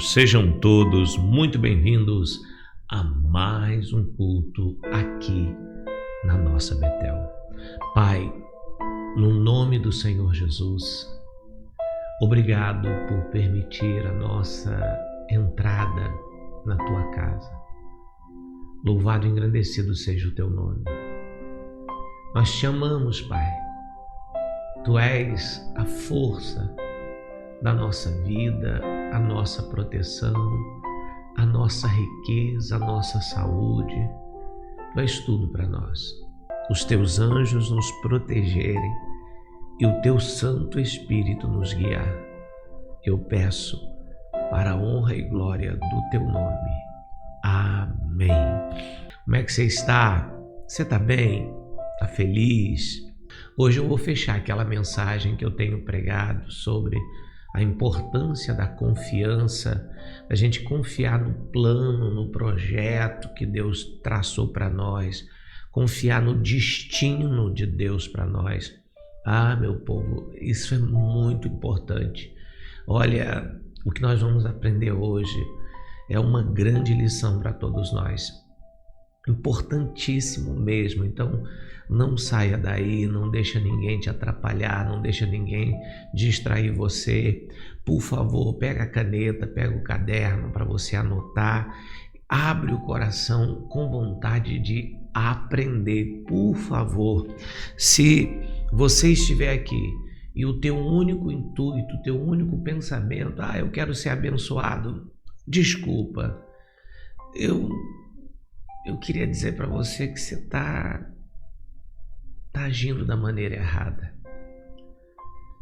amados, sejam todos muito bem-vindos a mais um culto aqui na nossa Betel. Pai, no nome do Senhor Jesus, obrigado por permitir a nossa entrada na tua casa. Louvado e engrandecido seja o teu nome. Nós te amamos, Pai. Tu és a força da nossa vida, a nossa proteção, a nossa riqueza, a nossa saúde. Tu és tudo para nós. Os teus anjos nos protegerem e o teu Santo Espírito nos guiar. Eu peço para a honra e glória do teu nome. Amém. Como é que você está? Você está bem? Está feliz? Hoje eu vou fechar aquela mensagem que eu tenho pregado sobre a importância da confiança, da gente confiar no plano, no projeto que Deus traçou para nós, confiar no destino de Deus para nós. Ah, meu povo, isso é muito importante. Olha, o que nós vamos aprender hoje é uma grande lição para todos nós. Importantíssimo mesmo. Então não saia daí, não deixa ninguém te atrapalhar, não deixa ninguém distrair você. Por favor, pega a caneta, pega o caderno para você anotar, abre o coração com vontade de aprender, por favor. Se você estiver aqui e o teu único intuito, o teu único pensamento, eu quero ser abençoado, desculpa, eu queria dizer para você que você está agindo da maneira errada.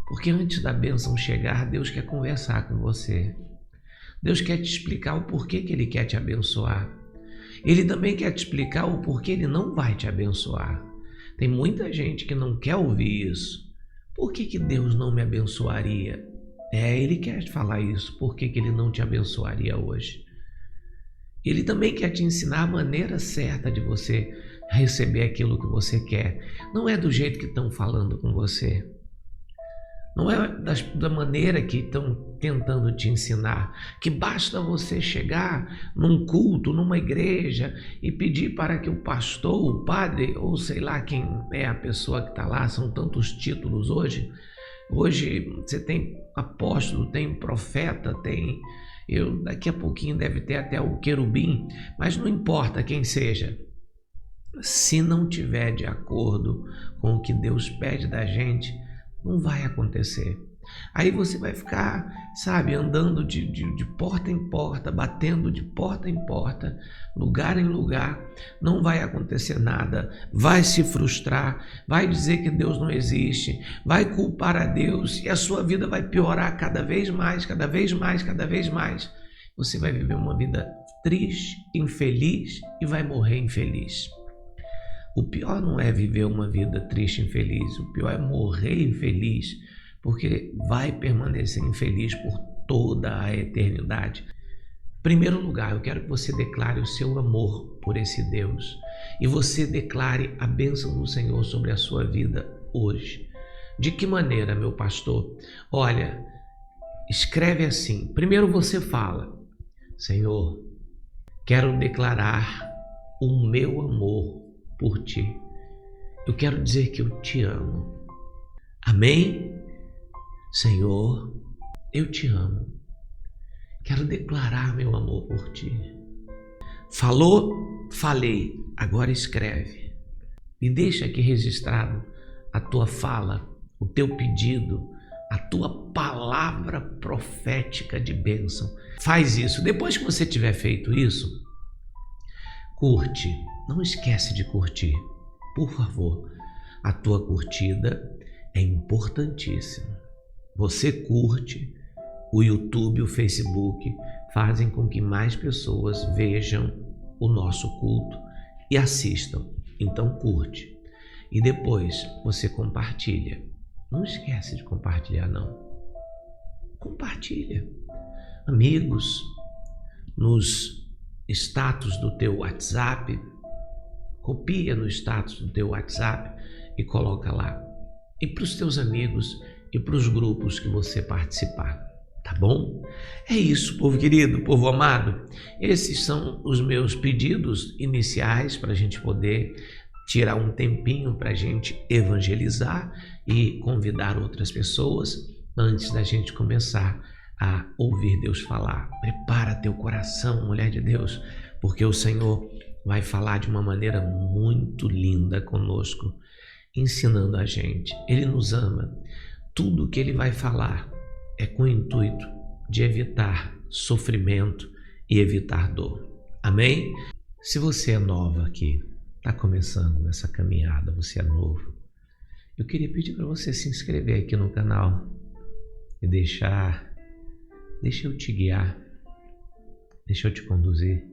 Porque antes da bênção chegar, Deus quer conversar com você. Deus quer te explicar o porquê que Ele quer te abençoar. Ele também quer te explicar o porquê Ele não vai te abençoar. Tem muita gente que não quer ouvir isso. Por que Deus não me abençoaria? Ele quer te falar isso. Por que Ele não te abençoaria hoje? Ele também quer te ensinar a maneira certa de você receber aquilo que você quer. Não é do jeito que estão falando com você. Não é da maneira que estão tentando te ensinar. Que basta você chegar num culto, numa igreja e pedir para que o pastor, o padre, ou sei lá quem é a pessoa que está lá, são tantos títulos hoje. Hoje você tem apóstolo, tem profeta, tem... daqui a pouquinho deve ter até o querubim, mas não importa quem seja. Se não tiver de acordo com o que Deus pede da gente, não vai acontecer. Aí você vai ficar, andando de porta em porta, batendo de porta em porta, lugar em lugar, não vai acontecer nada, vai se frustrar, vai dizer que Deus não existe, vai culpar a Deus e a sua vida vai piorar cada vez mais, cada vez mais, cada vez mais. Você vai viver uma vida triste, infeliz e vai morrer infeliz. O pior não é viver uma vida triste e infeliz, o pior é morrer infeliz, porque vai permanecer infeliz por toda a eternidade. Em primeiro lugar, eu quero que você declare o seu amor por esse Deus e você declare a bênção do Senhor sobre a sua vida hoje. De que maneira, meu pastor? Olha, escreve assim. Primeiro você fala: Senhor, quero declarar o meu amor por ti. Eu quero dizer que eu te amo. Amém? Senhor, eu te amo. Quero declarar meu amor por ti. Falou? Falei. Agora escreve. E deixa aqui registrado a tua fala, o teu pedido, a tua palavra profética de bênção. Faz isso. Depois que você tiver feito isso, curte. Não esquece de curtir. Por favor, a tua curtida é importantíssima. Você curte, o YouTube, o Facebook fazem com que mais pessoas vejam o nosso culto e assistam. Então curte. E depois você compartilha. Não esquece de compartilhar, não. Compartilha. Amigos, nos status do teu WhatsApp, copia no status do teu WhatsApp e coloca lá. E para os teus amigos e para os grupos que você participar. Tá bom? É isso, povo querido, povo amado. Esses são os meus pedidos iniciais para a gente poder tirar um tempinho para a gente evangelizar e convidar outras pessoas antes da gente começar a ouvir Deus falar. Prepara teu coração, mulher de Deus, porque o Senhor vai falar de uma maneira muito linda conosco, ensinando a gente. Ele nos ama. Tudo que Ele vai falar é com o intuito de evitar sofrimento e evitar dor. Amém? Se você é nova aqui, está começando nessa caminhada, você é novo, eu queria pedir para você se inscrever aqui no canal e deixa eu te guiar, deixa eu te conduzir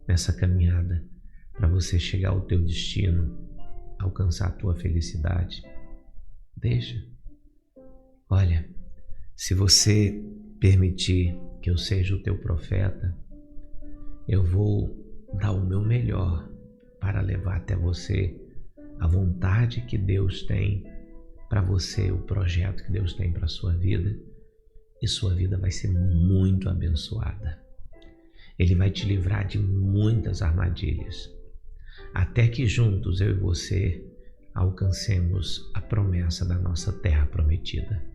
nessa caminhada para você chegar ao teu destino, alcançar a tua felicidade. Deixa. Olha, se você permitir que eu seja o teu profeta, eu vou dar o meu melhor para levar até você a vontade que Deus tem para você, o projeto que Deus tem para a sua vida, e sua vida vai ser muito abençoada. Ele vai te livrar de muitas armadilhas, até que juntos eu e você alcancemos a promessa da nossa terra prometida.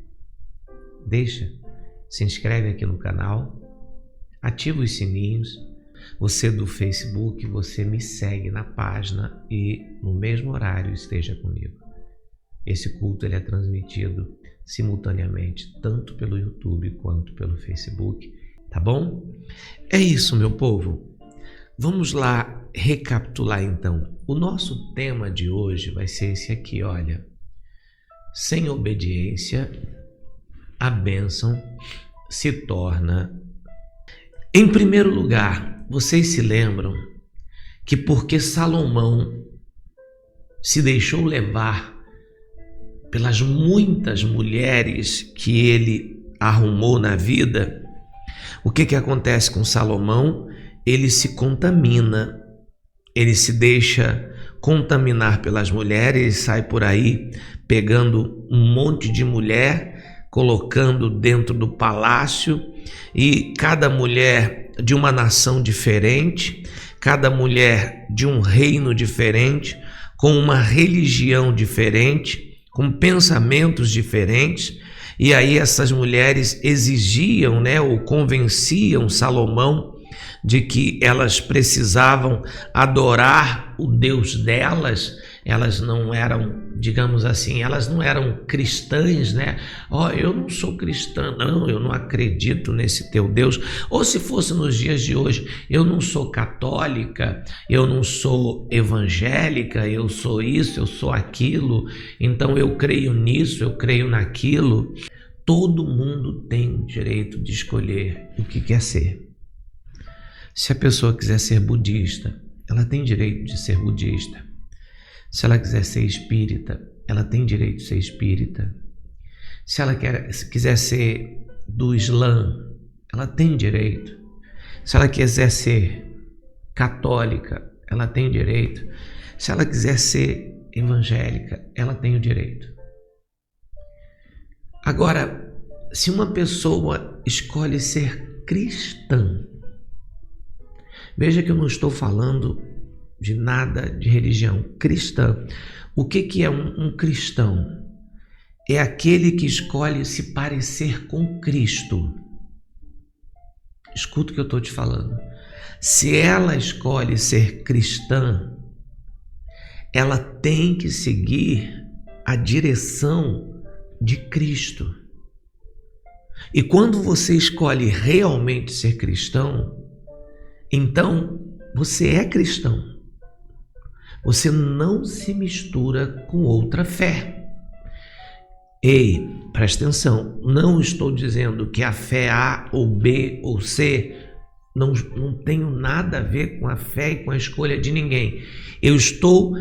Se inscreve aqui no canal, ativa os sininhos. Você do Facebook, você me segue na página e no mesmo horário esteja comigo. Esse culto ele é transmitido simultaneamente tanto pelo YouTube quanto pelo Facebook, tá bom? É isso, meu povo. Vamos lá recapitular então. O nosso tema de hoje vai ser esse aqui, olha. Sem obediência, a bênção se torna... Em primeiro lugar, vocês se lembram que porque Salomão se deixou levar pelas muitas mulheres que ele arrumou na vida, o que acontece com Salomão? Ele se contamina, ele se deixa contaminar pelas mulheres, ele sai por aí pegando um monte de mulher, colocando dentro do palácio, e cada mulher de uma nação diferente, cada mulher de um reino diferente, com uma religião diferente, com pensamentos diferentes. E aí essas mulheres exigiam, ou convenciam Salomão de que elas precisavam adorar o Deus delas. Elas não eram, digamos assim, elas não eram cristãs, eu não sou cristã, não, eu não acredito nesse teu Deus. Ou se fosse nos dias de hoje, eu não sou católica, eu não sou evangélica, eu sou isso, eu sou aquilo, então eu creio nisso, eu creio naquilo. Todo mundo tem direito de escolher o que quer ser. Se a pessoa quiser ser budista, ela tem direito de ser budista. Se ela quiser ser espírita, ela tem direito de ser espírita. Se ela quiser ser do Islã, ela tem direito. Se ela quiser ser católica, ela tem direito. Se ela quiser ser evangélica, ela tem o direito. Agora, se uma pessoa escolhe ser cristã, veja que eu não estou falando de nada de religião cristã. O que é um cristão? É aquele que escolhe se parecer com Cristo. Escuta o que eu estou te falando. Se ela escolhe ser cristã, ela tem que seguir a direção de Cristo. E quando você escolhe realmente ser cristão, então você é cristão. Você não se mistura com outra fé. Ei, presta atenção, não estou dizendo que a fé A ou B ou C não tenho nada a ver com a fé e com a escolha de ninguém. Eu estou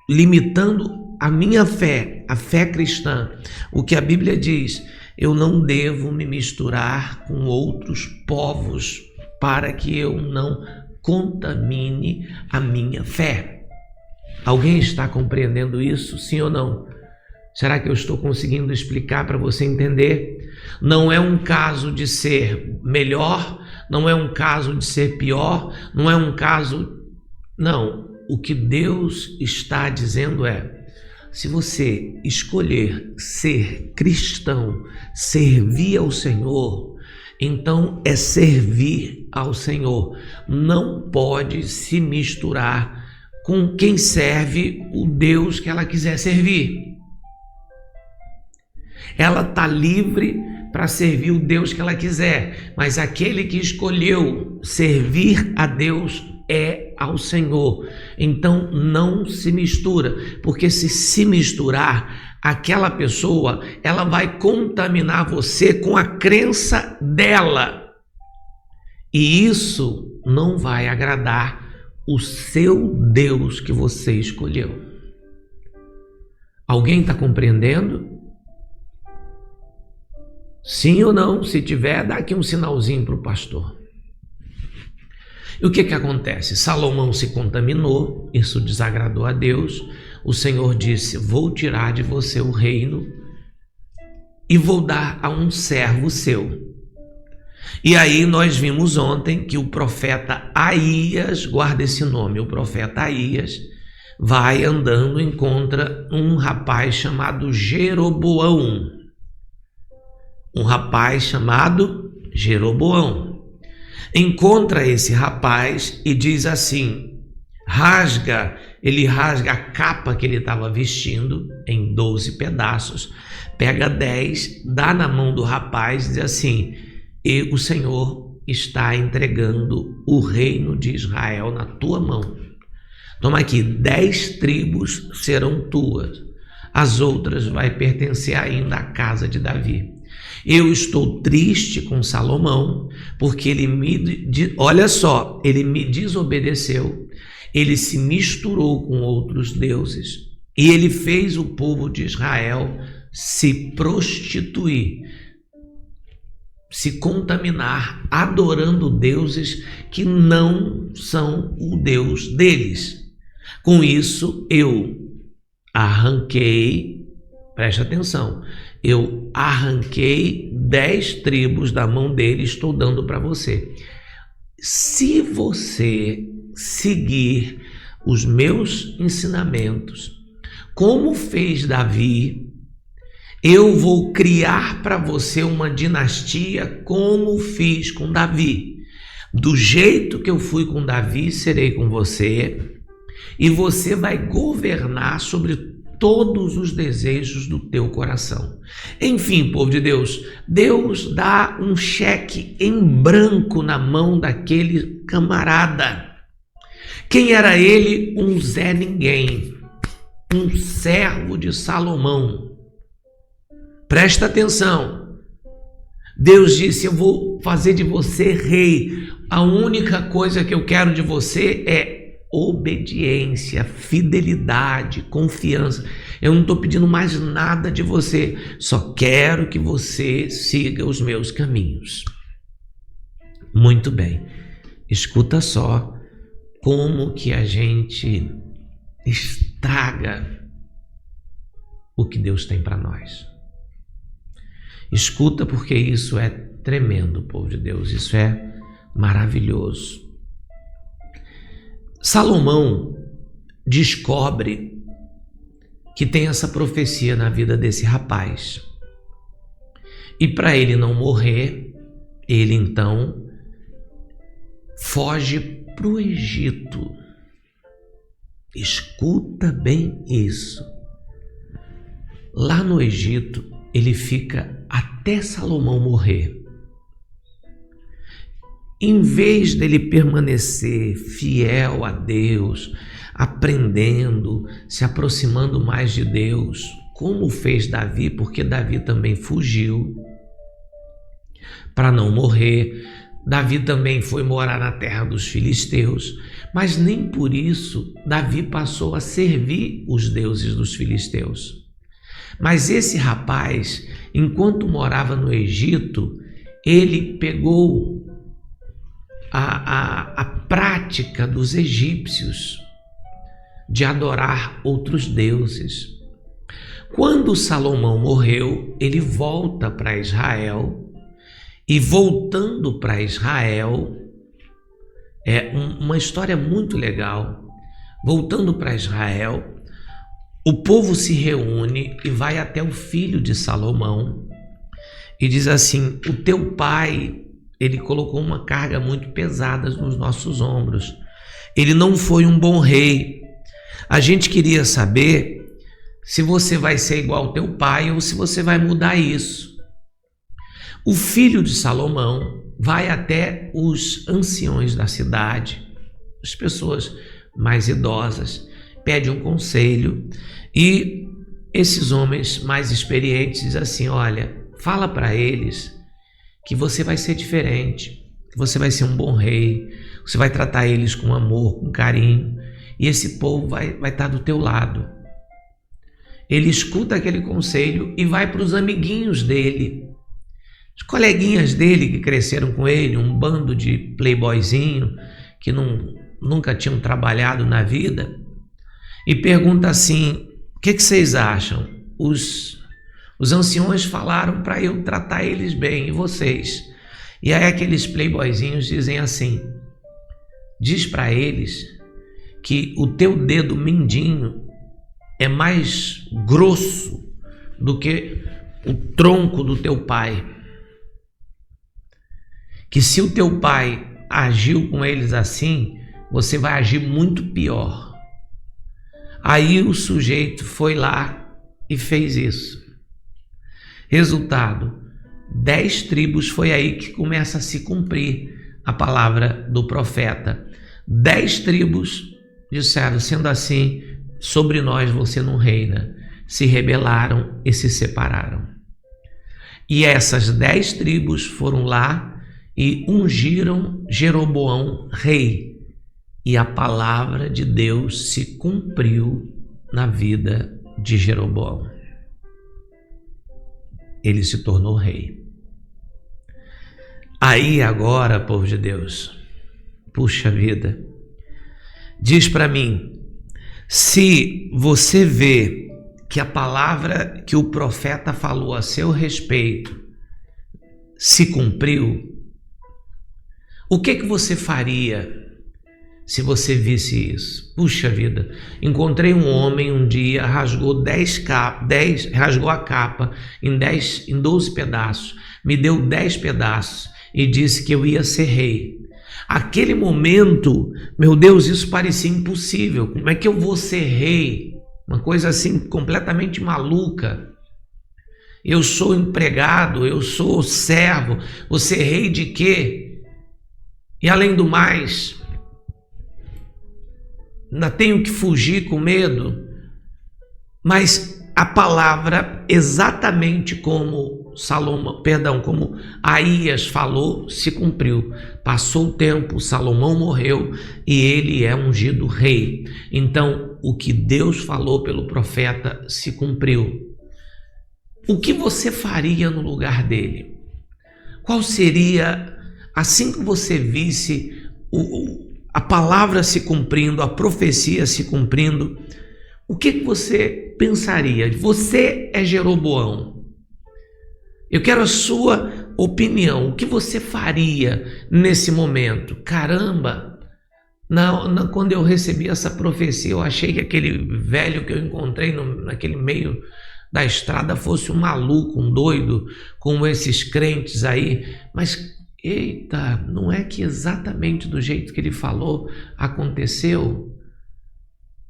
limitando a minha fé, a fé cristã. O que a Bíblia diz, eu não devo me misturar com outros povos para que eu não contamine a minha fé. Alguém está compreendendo isso, sim ou não? Será que eu estou conseguindo explicar para você entender? Não é um caso de ser melhor, não é um caso de ser pior, não é um caso... Não, o que Deus está dizendo é: se você escolher ser cristão, servir ao Senhor, então é servir ao Senhor. Não pode se misturar com quem serve o Deus que ela quiser servir. Ela está livre para servir o Deus que ela quiser, mas aquele que escolheu servir a Deus é ao Senhor. Então não se mistura, porque se misturar, aquela pessoa, ela vai contaminar você com a crença dela, e isso não vai agradar o seu Deus que você escolheu. Alguém está compreendendo? Sim ou não? Se tiver, dá aqui um sinalzinho para o pastor. E o que acontece? Salomão se contaminou, isso desagradou a Deus. O Senhor disse: vou tirar de você o reino e vou dar a um servo seu. E aí nós vimos ontem que o profeta Aías, guarda esse nome, o profeta Aías vai andando, encontra um rapaz chamado Jeroboão. Um rapaz chamado Jeroboão. Encontra esse rapaz e diz assim, ele rasga a capa que ele estava vestindo em 12 pedaços, pega 10, dá na mão do rapaz e diz assim: e o Senhor está entregando o reino de Israel na tua mão. Toma aqui, 10 tribos serão tuas, as outras vai pertencer ainda à casa de Davi. Eu estou triste com Salomão, porque ele me desobedeceu, ele se misturou com outros deuses e ele fez o povo de Israel se prostituir, se contaminar, adorando deuses que não são o Deus deles. Com isso, eu arranquei, preste atenção, eu arranquei 10 tribos da mão dele, estou dando para você. Se você seguir os meus ensinamentos, como fez Davi, eu vou criar para você uma dinastia como fiz com Davi. Do jeito que eu fui com Davi, serei com você, e você vai governar sobre todos os desejos do teu coração. Enfim, povo de Deus, Deus dá um cheque em branco na mão daquele camarada. Quem era ele? Um Zé Ninguém, um servo de Salomão. Presta atenção. Deus disse: eu vou fazer de você rei. A única coisa que eu quero de você é obediência, fidelidade, confiança. Eu não estou pedindo mais nada de você, só quero que você siga os meus caminhos. Muito bem, escuta só como que a gente estraga o que Deus tem para nós. Escuta, porque isso é tremendo, povo de Deus, isso é maravilhoso. Salomão descobre que tem essa profecia na vida desse rapaz. E para ele não morrer, ele então foge para o Egito. Escuta bem isso. Lá no Egito, ele fica até Salomão morrer. Em vez dele permanecer fiel a Deus, aprendendo, se aproximando mais de Deus, como fez Davi, porque Davi também fugiu para não morrer. Davi também foi morar na terra dos filisteus, mas nem por isso Davi passou a servir os deuses dos filisteus. Mas esse rapaz, enquanto morava no Egito, ele pegou a prática dos egípcios de adorar outros deuses. Quando Salomão morreu, ele volta para Israel, e voltando para Israel, é uma história muito legal. Voltando para Israel, o povo se reúne e vai até o filho de Salomão e diz assim: o teu pai, ele colocou uma carga muito pesada nos nossos ombros. Ele não foi um bom rei. A gente queria saber se você vai ser igual ao teu pai ou se você vai mudar isso. O filho de Salomão vai até os anciões da cidade, as pessoas mais idosas, pede um conselho, e esses homens mais experientes dizem assim: olha, fala para eles que você vai ser diferente, que você vai ser um bom rei, você vai tratar eles com amor, com carinho, e esse povo vai estar do teu lado. Ele escuta aquele conselho e vai para os amiguinhos dele, os coleguinhas dele que cresceram com ele, um bando de playboyzinho que nunca tinham trabalhado na vida, e pergunta assim: o que vocês acham? Os anciões falaram para eu tratar eles bem, e vocês? E aí aqueles playboyzinhos dizem assim: diz para eles que o teu dedo mindinho é mais grosso do que o tronco do teu pai. Que se o teu pai agiu com eles assim, você vai agir muito pior. Aí o sujeito foi lá e fez isso. Resultado: 10 tribos, foi aí que começa a se cumprir a palavra do profeta. 10 tribos disseram: sendo assim, sobre nós você não reina. Se rebelaram e se separaram. E essas 10 tribos foram lá e ungiram Jeroboão rei. E a palavra de Deus se cumpriu na vida de Jeroboão. Ele se tornou rei. Aí agora, povo de Deus, puxa vida, diz para mim, se você vê que a palavra que o profeta falou a seu respeito se cumpriu, o que você faria se você visse isso? Puxa vida, encontrei um homem um dia, rasgou a capa em 12 pedaços, me deu 10 pedaços e disse que eu ia ser rei. Aquele momento, meu Deus, isso parecia impossível. Como é que eu vou ser rei? Uma coisa assim completamente maluca. Eu sou empregado, eu sou servo, vou ser rei de quê? E além do mais, ainda tenho que fugir com medo. Mas a palavra, exatamente como como Aías falou, se cumpriu. Passou o tempo, Salomão morreu e ele é ungido rei. Então, o que Deus falou pelo profeta se cumpriu. O que você faria no lugar dele? Qual seria, assim que você visse a palavra se cumprindo, a profecia se cumprindo, o que você pensaria? Você é Jeroboão. Eu quero a sua opinião. O que você faria nesse momento? Caramba, quando eu recebi essa profecia, eu achei que aquele velho que eu encontrei naquele meio da estrada fosse um maluco, um doido, como esses crentes aí. Mas, eita, não é que exatamente do jeito que ele falou aconteceu?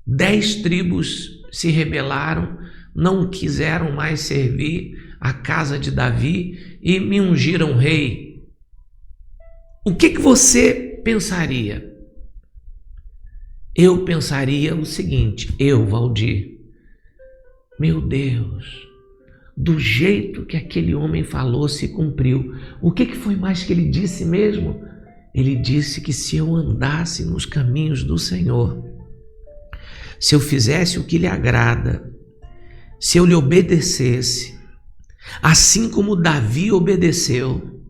10 tribos se rebelaram, não quiseram mais servir a casa de Davi e me ungiram rei. O que você pensaria? Eu pensaria o seguinte, Valdir, meu Deus, do jeito que aquele homem falou se cumpriu. O que foi mais que ele disse mesmo? Ele disse que se eu andasse nos caminhos do Senhor, se eu fizesse o que lhe agrada, se eu lhe obedecesse, assim como Davi obedeceu,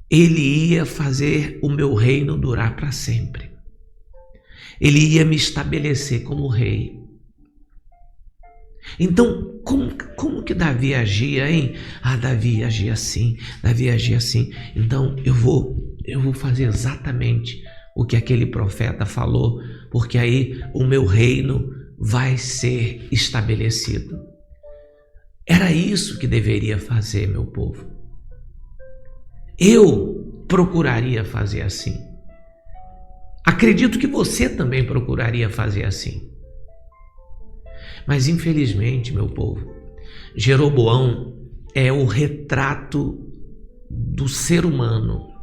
ele ia fazer o meu reino durar para sempre. Ele ia me estabelecer como rei. Então, como que Davi agia, hein? Davi agia assim, Davi agia assim. Então, eu vou fazer exatamente o que aquele profeta falou, porque aí o meu reino vai ser estabelecido. Era isso que deveria fazer, meu povo. Eu procuraria fazer assim. Acredito que você também procuraria fazer assim. Mas infelizmente, meu povo, Jeroboão é o retrato do ser humano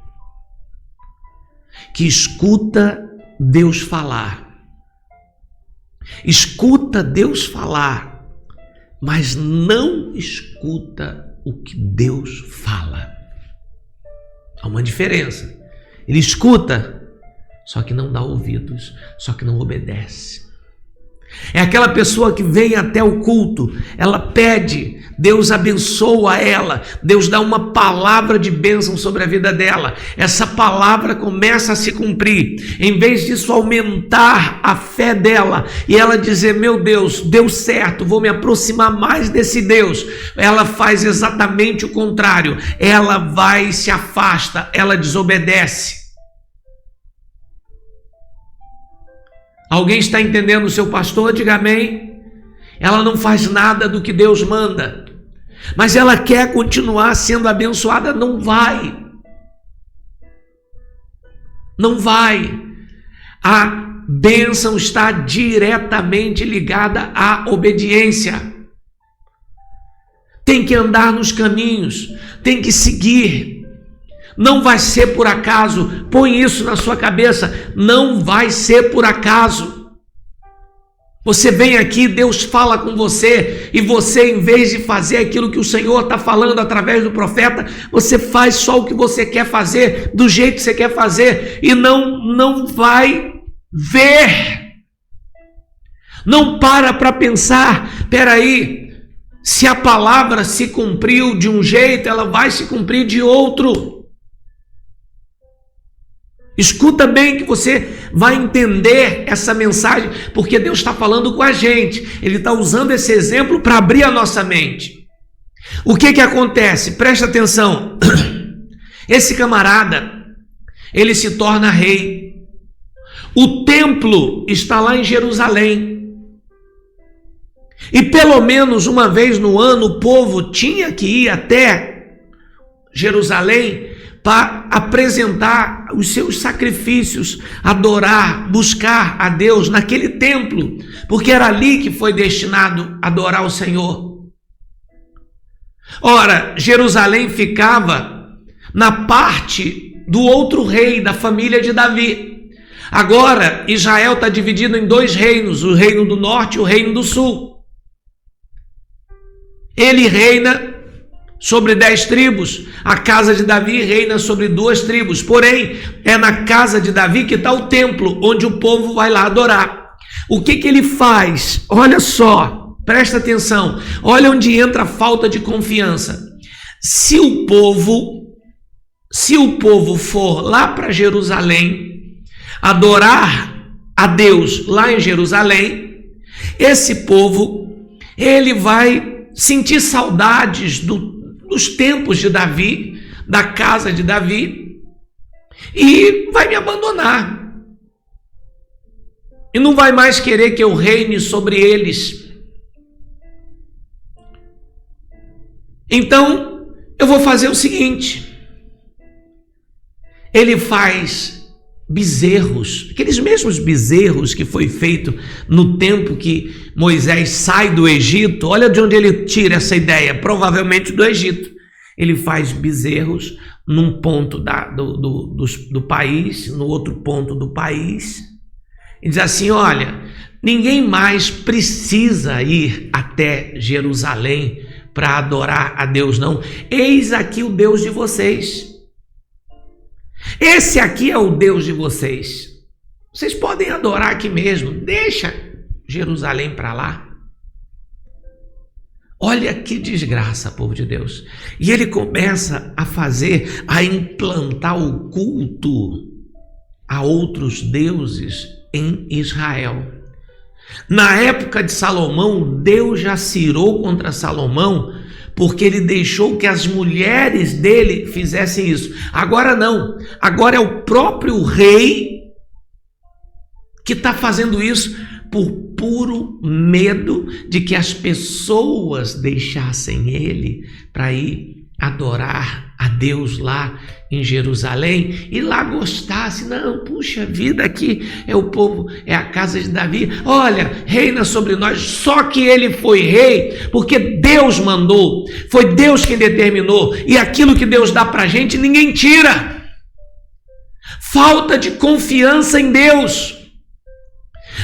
que escuta Deus falar. Escuta Deus falar, mas não escuta o que Deus fala. Há uma diferença. Ele escuta, só que não dá ouvidos, só que não obedece. É aquela pessoa que vem até o culto, ela pede, Deus abençoa ela, Deus dá uma palavra de bênção sobre a vida dela, essa palavra começa a se cumprir, em vez disso aumentar a fé dela, e ela dizer, meu Deus, deu certo, vou me aproximar mais desse Deus, ela faz exatamente o contrário, ela vai e se afasta, ela desobedece. Alguém está entendendo o seu pastor? Diga amém. Ela não faz nada do que Deus manda, mas ela quer continuar sendo abençoada. Não vai. Não vai. A bênção está diretamente ligada à obediência. Tem que andar nos caminhos, tem que seguir. Não vai ser por acaso, põe isso na sua cabeça, não vai ser por acaso. Você vem aqui, Deus fala com você, e você, em vez de fazer aquilo que o Senhor está falando através do profeta, você faz só o que você quer fazer, do jeito que você quer fazer, e não vai ver. Não para pensar, peraí, se a palavra se cumpriu de um jeito, ela vai se cumprir de outro. Escuta bem que você vai entender essa mensagem, porque Deus está falando com a gente. Ele está usando esse exemplo para abrir a nossa mente. O que acontece? Presta atenção. Esse camarada, ele se torna rei. O templo está lá em Jerusalém. E pelo menos uma vez no ano o povo tinha que ir até Jerusalém para apresentar os seus sacrifícios, adorar, buscar a Deus naquele templo, porque era ali que foi destinado a adorar o Senhor. Ora, Jerusalém ficava na parte do outro rei, da família de Davi. Agora, Israel está dividido em dois reinos, o reino do norte e o reino do sul. Ele reina sobre 10 tribos, a casa de Davi reina sobre 2 tribos, porém, é na casa de Davi que está o templo, onde o povo vai lá adorar. O que ele faz? Olha só, presta atenção, olha onde entra a falta de confiança. Se o povo for lá para Jerusalém, adorar a Deus lá em Jerusalém, esse povo, ele vai sentir saudades dos tempos de Davi, da casa de Davi, e vai me abandonar. E não vai mais querer que eu reine sobre eles. Então, eu vou fazer o seguinte. Ele faz bezerros, aqueles mesmos bezerros que foi feito no tempo que Moisés sai do Egito. Olha de onde ele tira essa ideia, provavelmente do Egito. Ele faz bezerros num ponto do país, no outro ponto do país, e diz assim, olha, ninguém mais precisa ir até Jerusalém para adorar a Deus, não. Eis aqui o Deus de vocês. Esse aqui é o Deus de vocês. Vocês podem adorar aqui mesmo. Deixa Jerusalém para lá. Olha que desgraça, povo de Deus. E ele começa a implantar o culto a outros deuses em Israel. Na época de Salomão, Deus já se irou contra Salomão, porque ele deixou que as mulheres dele fizessem isso. Agora não, agora é o próprio rei que está fazendo isso por puro medo de que as pessoas deixassem ele para ir adorar a Deus lá em Jerusalém e lá gostasse. Não, puxa vida, aqui é o povo, é a casa de Davi, olha, reina sobre nós. Só que ele foi rei porque Deus mandou, foi Deus quem determinou, e aquilo que Deus dá para a gente ninguém tira. Falta de confiança em Deus.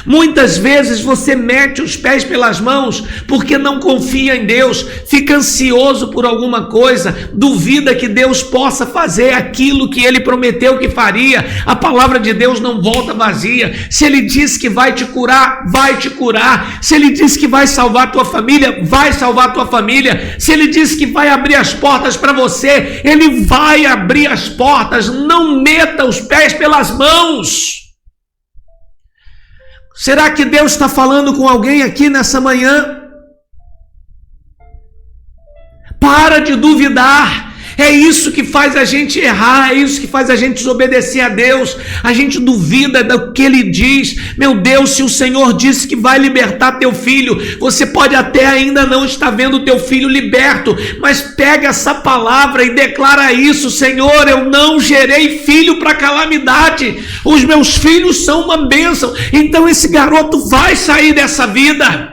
Muitas vezes você mete os pés pelas mãos porque não confia em Deus, fica ansioso por alguma coisa, duvida que Deus possa fazer aquilo que Ele prometeu que faria. A palavra de Deus não volta vazia. Se Ele disse que vai te curar, vai te curar. Se Ele disse que vai salvar a tua família, vai salvar a tua família. Se Ele disse que vai abrir as portas para você, Ele vai abrir as portas. Não meta os pés pelas mãos. Será que Deus está falando com alguém aqui nessa manhã? Para de duvidar. É isso que faz a gente errar, é isso que faz a gente desobedecer a Deus. A gente duvida do que Ele diz. Meu Deus, se o Senhor disse que vai libertar teu filho, você pode até ainda não estar vendo teu filho liberto, mas pega essa palavra e declara isso: Senhor, eu não gerei filho para calamidade, os meus filhos são uma bênção, então esse garoto vai sair dessa vida.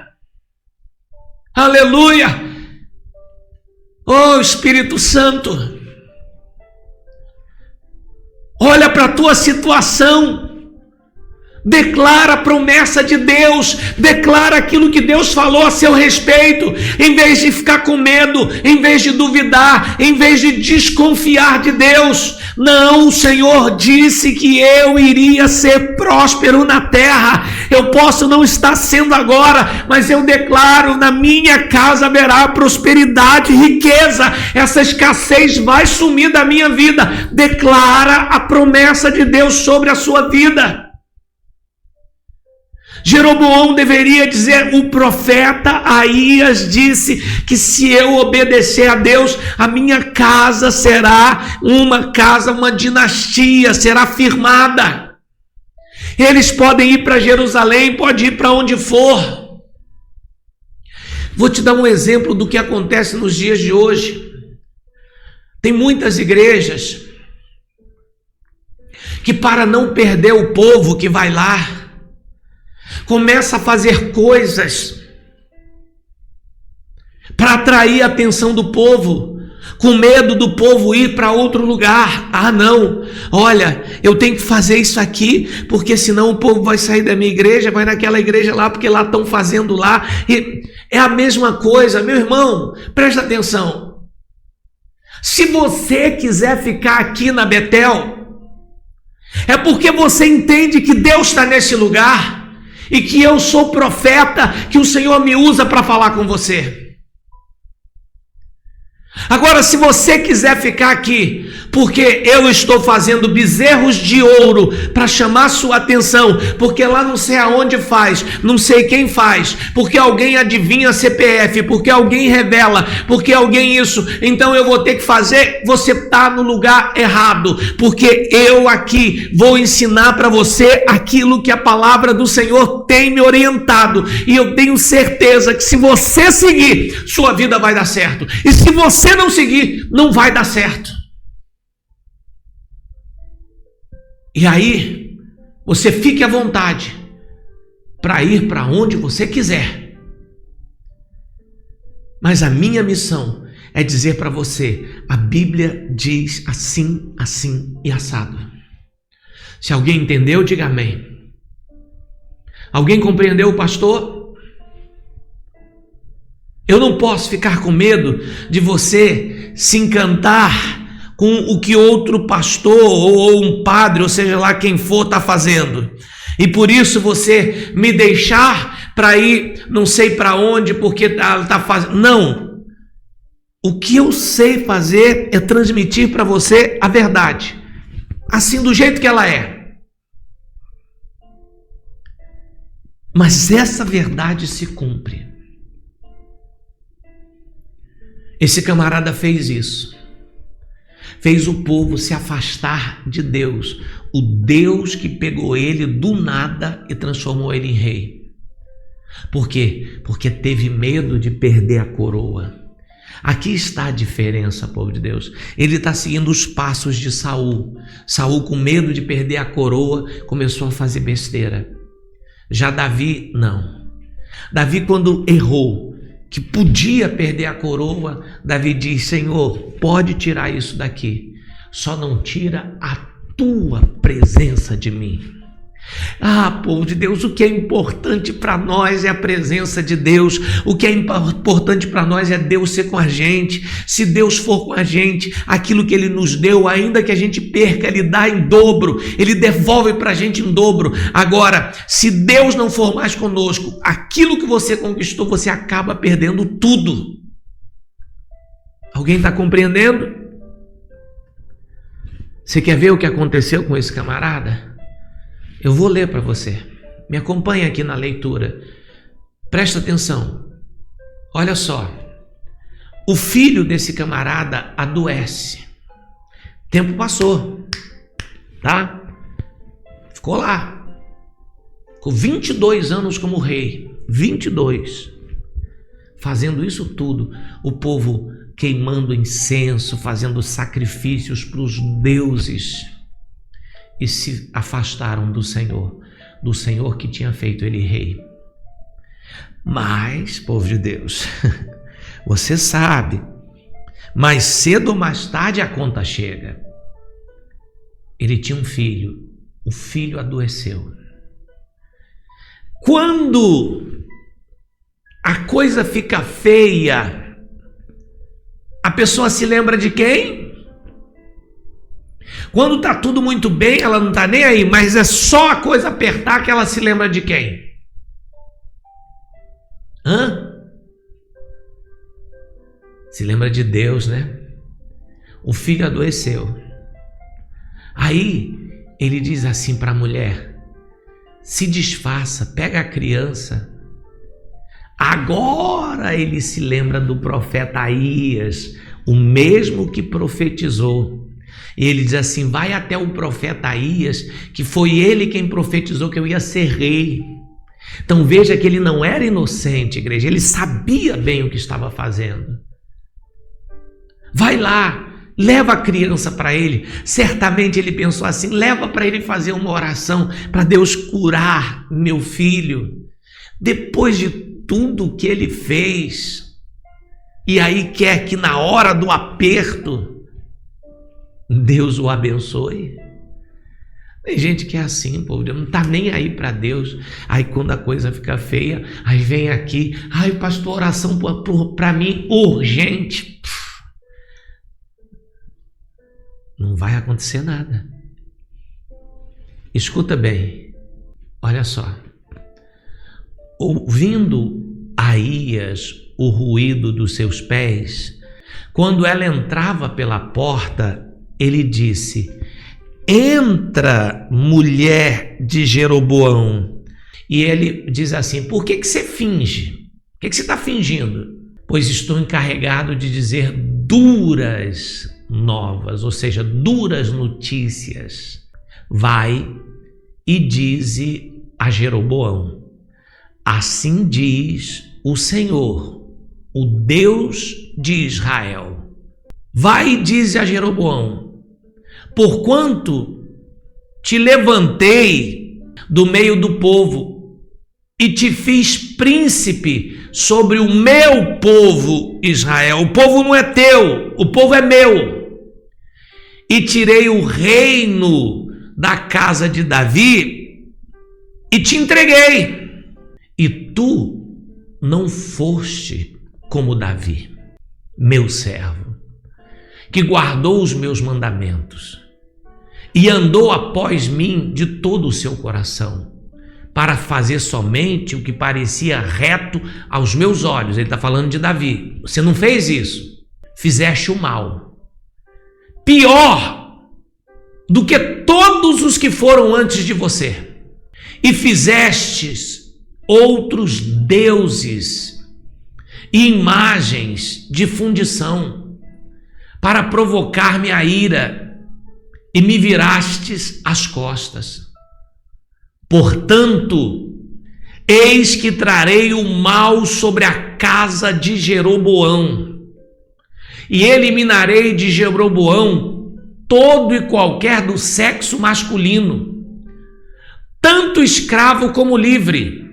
Aleluia! Oh, Espírito Santo, olha para a tua situação, declara a promessa de Deus, declara aquilo que Deus falou a seu respeito, em vez de ficar com medo, em vez de duvidar, em vez de desconfiar de Deus. Não, o Senhor disse que eu iria ser próspero na terra. Eu posso não estar sendo agora, mas eu declaro: na minha casa haverá prosperidade e riqueza. Essa escassez vai sumir da minha vida. Declara a promessa de Deus sobre a sua vida. Jeroboão deveria dizer: o profeta Aías disse que se eu obedecer a Deus, a minha casa será uma casa, uma dinastia, será firmada. Eles podem ir para Jerusalém, pode ir para onde for. Vou te dar um exemplo do que acontece nos dias de hoje. Tem muitas igrejas que, para não perder o povo que vai lá, começa a fazer coisas para atrair a atenção do povo, com medo do povo ir para outro lugar. Ah, não, olha, eu tenho que fazer isso aqui, porque senão o povo vai sair da minha igreja, vai naquela igreja lá, porque lá estão fazendo lá. E é a mesma coisa, meu irmão, presta atenção. Se você quiser ficar aqui na Betel, é porque você entende que Deus está nesse lugar, e que eu sou profeta, que o Senhor me usa para falar com você. Agora, se você quiser ficar aqui, porque eu estou fazendo bezerros de ouro para chamar sua atenção, porque lá não sei aonde faz, não sei quem faz, porque alguém adivinha CPF, porque alguém revela, porque alguém isso, então eu vou ter que fazer. Você está no lugar errado, porque eu aqui vou ensinar para você aquilo que a palavra do Senhor tem me orientado, e eu tenho certeza que se você seguir, sua vida vai dar certo, e se você não seguir, não vai dar certo. E aí, você fique à vontade para ir para onde você quiser. Mas a minha missão é dizer para você: a Bíblia diz assim, assim e assado. Se alguém entendeu, diga amém. Alguém compreendeu, pastor? Eu não posso ficar com medo de você se encantar com o que outro pastor ou um padre, ou seja lá quem for, está fazendo, e por isso você me deixar para ir não sei para onde, porque está fazendo. Não, o que eu sei fazer é transmitir para você a verdade, assim, do jeito que ela é. Mas essa verdade se cumpre. Esse camarada fez isso. Fez o povo se afastar de Deus. O Deus que pegou ele do nada e transformou ele em rei. Por quê? Porque teve medo de perder a coroa. Aqui está a diferença, povo de Deus. Ele está seguindo os passos de Saul. Saul, com medo de perder a coroa, começou a fazer besteira. Já Davi, não. Davi, quando errou, que podia perder a coroa, Davi diz: Senhor, pode tirar isso daqui, só não tira a tua presença de mim. Ah, povo de Deus, o que é importante para nós é a presença de Deus. O que é importante para nós é Deus ser com a gente. Se Deus for com a gente, aquilo que Ele nos deu, ainda que a gente perca, Ele dá em dobro, Ele devolve para a gente em dobro. Agora, se Deus não for mais conosco, aquilo que você conquistou, você acaba perdendo tudo. Alguém está compreendendo? Você quer ver o que aconteceu com esse camarada? Eu vou ler para você. Me acompanha aqui na leitura. Presta atenção. Olha só. O filho desse camarada adoece. Tempo passou, tá? Ficou lá. Ficou 22 anos como rei. 22. Fazendo isso tudo. O povo queimando incenso, fazendo sacrifícios para os deuses. E se afastaram do Senhor que tinha feito ele rei. Mas, povo de Deus, você sabe, mais cedo ou mais tarde a conta chega. Ele tinha um filho, o filho adoeceu. Quando a coisa fica feia, a pessoa se lembra de quem? Quando está tudo muito bem, ela não está nem aí, mas é só a coisa apertar que ela se lembra de quem? Se lembra de Deus, né? O filho adoeceu. Aí ele diz assim para a mulher: se disfarça, pega a criança. Agora ele se lembra do profeta Aías, o mesmo que profetizou. E ele diz assim: vai até o profeta Aías, que foi ele quem profetizou que eu ia ser rei. Então veja que ele não era inocente, igreja, ele sabia bem o que estava fazendo. Vai lá, leva a criança para ele. Certamente ele pensou assim: leva para ele fazer uma oração para Deus curar meu filho. Depois de tudo que ele fez, e aí quer que na hora do aperto Deus o abençoe. Tem gente que é assim, povo, não está nem aí para Deus. Aí quando a coisa fica feia, aí vem aqui: ai, pastor, oração para mim urgente. Não vai acontecer nada. Escuta bem, olha só. Ouvindo Aías o ruído dos seus pés, quando ela entrava pela porta, ele disse: entra, mulher de Jeroboão. E ele diz assim: por que você finge? O que você está fingindo? Pois estou encarregado de dizer duras novas, ou seja, duras notícias. Vai e dize a Jeroboão: assim diz o Senhor, o Deus de Israel. Vai e dize a Jeroboão: porquanto te levantei do meio do povo e te fiz príncipe sobre o meu povo Israel. O povo não é teu, o povo é meu. E tirei o reino da casa de Davi e te entreguei. E tu não foste como Davi, meu servo, que guardou os meus mandamentos e andou após mim de todo o seu coração, para fazer somente o que parecia reto aos meus olhos. Ele está falando de Davi. Você não fez isso, fizeste o mal, pior do que todos os que foram antes de você, e fizestes outros deuses e imagens de fundição para provocar-me a ira, e me virastes as costas. Portanto, eis que trarei o mal sobre a casa de Jeroboão, e eliminarei de Jeroboão todo e qualquer do sexo masculino, tanto escravo como livre,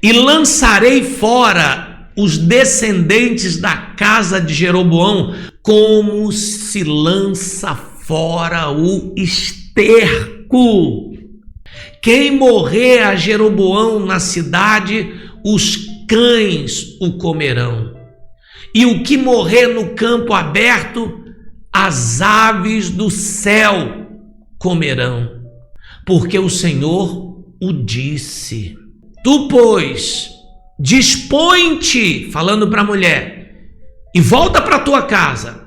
e lançarei fora os descendentes da casa de Jeroboão, como se lança fora o esterco. Quem morrer a Jeroboão na cidade, os cães o comerão, e o que morrer no campo aberto, as aves do céu comerão, porque o Senhor o disse. Tu, pois, dispõe-te, falando para a mulher, e volta para tua casa.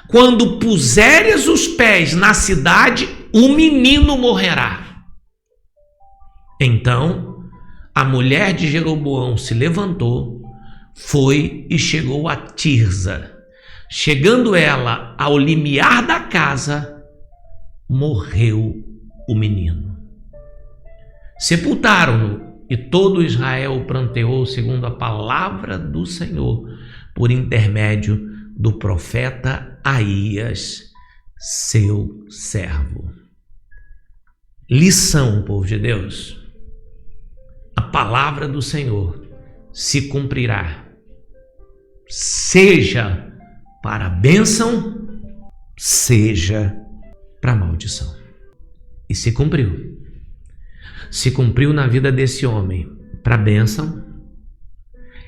Quando puseres os pés na cidade, o menino morrerá. Então a mulher de Jeroboão se levantou, foi e chegou a Tirza. Chegando ela ao limiar da casa, morreu o menino. Sepultaram-no, e todo Israel pranteou segundo a palavra do Senhor, por intermédio do profeta Aías, seu servo. Lição, povo de Deus: a palavra do Senhor se cumprirá, seja para a bênção, seja para a maldição. E se cumpriu. Se cumpriu na vida desse homem para a bênção,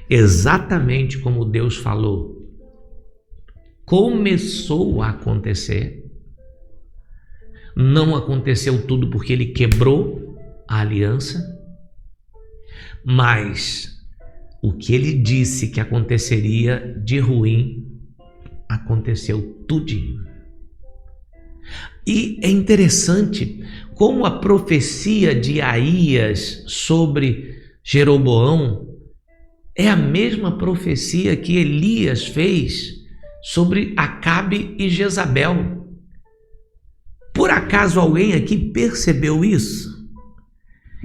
exatamente como Deus falou. Começou a acontecer. Não aconteceu tudo porque ele quebrou a aliança, mas o que ele disse que aconteceria de ruim, aconteceu tudinho. E é interessante como a profecia de Aías sobre Jeroboão é a mesma profecia que Elias fez sobre Acabe e Jezabel. Por acaso alguém aqui percebeu isso?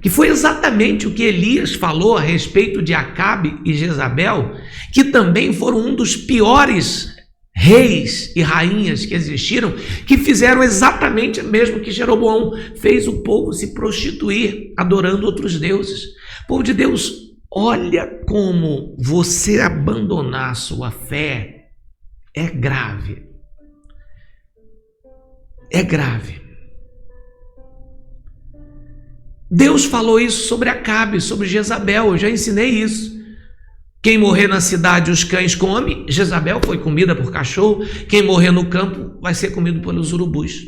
Que foi exatamente o que Elias falou a respeito de Acabe e Jezabel, que também foram um dos piores reis e rainhas que existiram, que fizeram exatamente o mesmo que Jeroboão fez, o povo se prostituir, adorando outros deuses. Povo de Deus, olha como você abandonar sua fé é grave. É grave. Deus falou isso sobre Acabe, sobre Jezabel, eu já ensinei isso. Quem morrer na cidade os cães comem, Jezabel foi comida por cachorro, quem morrer no campo vai ser comido pelos urubus.